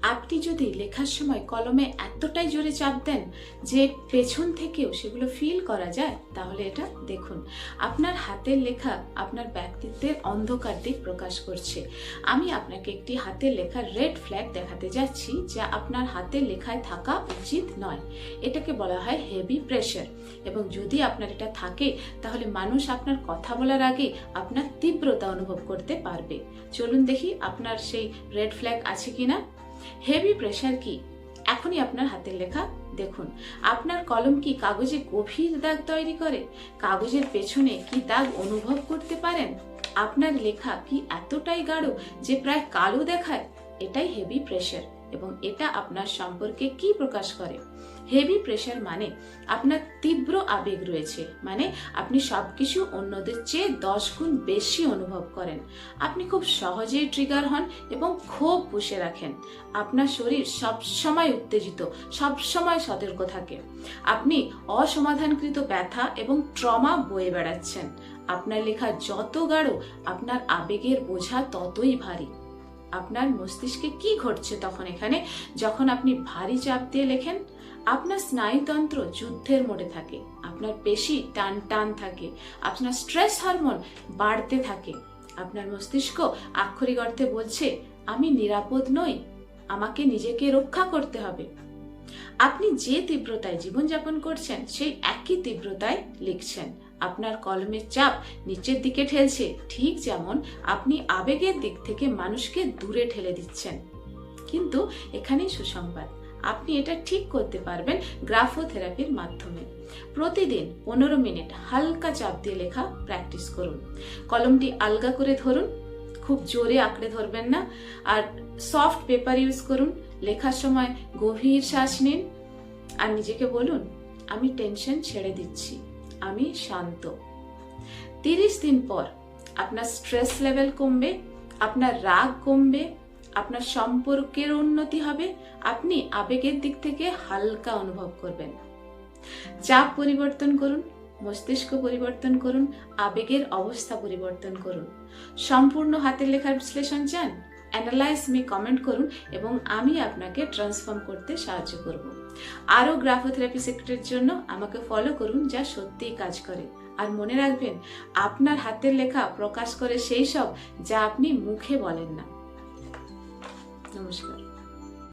আপনি যদি লেখার সময় কলমে এতটাই জোরে চাপ দেন যে পেছন থেকেও সেগুলো ফিল করা যায়, তাহলে এটা দেখুন আপনার হাতের লেখা আপনার ব্যক্তিত্বের অন্ধকার দিক প্রকাশ করছে। আমি আপনাকে একটি হাতের লেখার রেড ফ্ল্যাগ দেখাতে যাচ্ছি, যা আপনার হাতের লেখায় থাকা উচিত নয়। এটাকে বলা হয় হেভি প্রেশার, এবং যদি আপনার এটা থাকে তাহলে মানুষ আপনার কথা বলার আগে আপনার তীব্রতা অনুভব করতে পারবে। চলুন দেখি আপনার সেই রেড ফ্ল্যাগ আছে কিনা। হেভি প্রেশার কি? এখনই আপনার হাতের লেখা দেখুন। আপনার কলম কি কাগজে গভীর দাগ তৈরি করে? কাগজের পেছনে কি দাগ অনুভব করতে পারেন? আপনার লেখা কি এতটাই গাঢ় যে প্রায় কালো দেখায়? এটাই হেভি প্রেশার, এবং এটা আপনার সম্পর্কে কি প্রকাশ করে? হেভি প্রেশার মানে আপনার তীব্র আবেগ রয়েছে, মানে আপনি সবকিছু অন্যদের চেয়ে 10 গুণ বেশি অনুভব করেন। আপনি খুব সহজেই ট্রিগার হন এবং ক্ষোভ পুষে রাখেন। আপনার শরীর সবসময় উত্তেজিত, সবসময় সতর্ক থাকে। আপনি অসমাধানকৃত ব্যথা এবং ট্রমা বয়ে বেড়াচ্ছেন। আপনার লেখা যত গাঢ়, আপনার আবেগের বোঝা ততই ভারী। আপনার মস্তিষ্কে কি ঘটছে তখন এখানে, যখন আপনি ভারী চাপ দিয়ে লেখেন? আপনার স্নায়ুতন্ত্র যুদ্ধের মোডে থাকে, আপনার পেশি টান টান থাকে, আপনার স্ট্রেস হরমোন বাড়তে থাকে। আপনার মস্তিষ্ক আক্ষরিক অর্থে বলছে, আমি নিরাপদ নই, আমাকে নিজেকে রক্ষা করতে হবে। আপনি যে তীব্রতায় জীবনযাপন করছেন সেই একই তীব্রতায় লিখছেন। আপনার কলমের চাপ নিচের দিকে ঠেলছে, ঠিক যেমন আপনি আবেগের দিক থেকে মানুষকে দূরে ঠেলে দিচ্ছেন। কিন্তু এখানেই সুসংবাদ, আপনি এটা ঠিক করতে পারবেন গ্রাফোথেরাপির মাধ্যমে। প্রতিদিন 15 মিনিট হালকা চাপ দিয়ে লেখা প্র্যাকটিস করুন। কলমটি আলগা করে ধরুন, খুব জোরে আঁকড়ে ধরবেন না, আর সফট পেপার ইউজ করুন। লেখার সময় গভীর শ্বাস নিন আর নিজেকে বলুন, আমি টেনশন ছেড়ে দিচ্ছি, আমি শান্ত। 30 দিন পর আপনার স্ট্রেস লেভেল কমবে, আপনার রাগ কমবে, আপনার সম্পর্কের উন্নতি হবে, আপনি আবেগের দিক থেকে হালকা অনুভব করবেন। চাপ পরিবর্তন করুন, মস্তিষ্ক পরিবর্তন করুন, আবেগের অবস্থা পরিবর্তন করুন। সম্পূর্ণ হাতের লেখার বিশ্লেষণ চান? অ্যানালাইজ মি কমেন্ট করুন এবং আমি আপনাকে ট্রান্সফর্ম করতে সাহায্য করব। আরও গ্রাফোথেরাপি সেক্রেটের জন্য আমাকে ফলো করুন, যা সত্যিই কাজ করে। আর মনে রাখবেন, আপনার হাতের লেখা প্রকাশ করে সেই সব যা আপনি মুখে বলেন না। নমস্কার।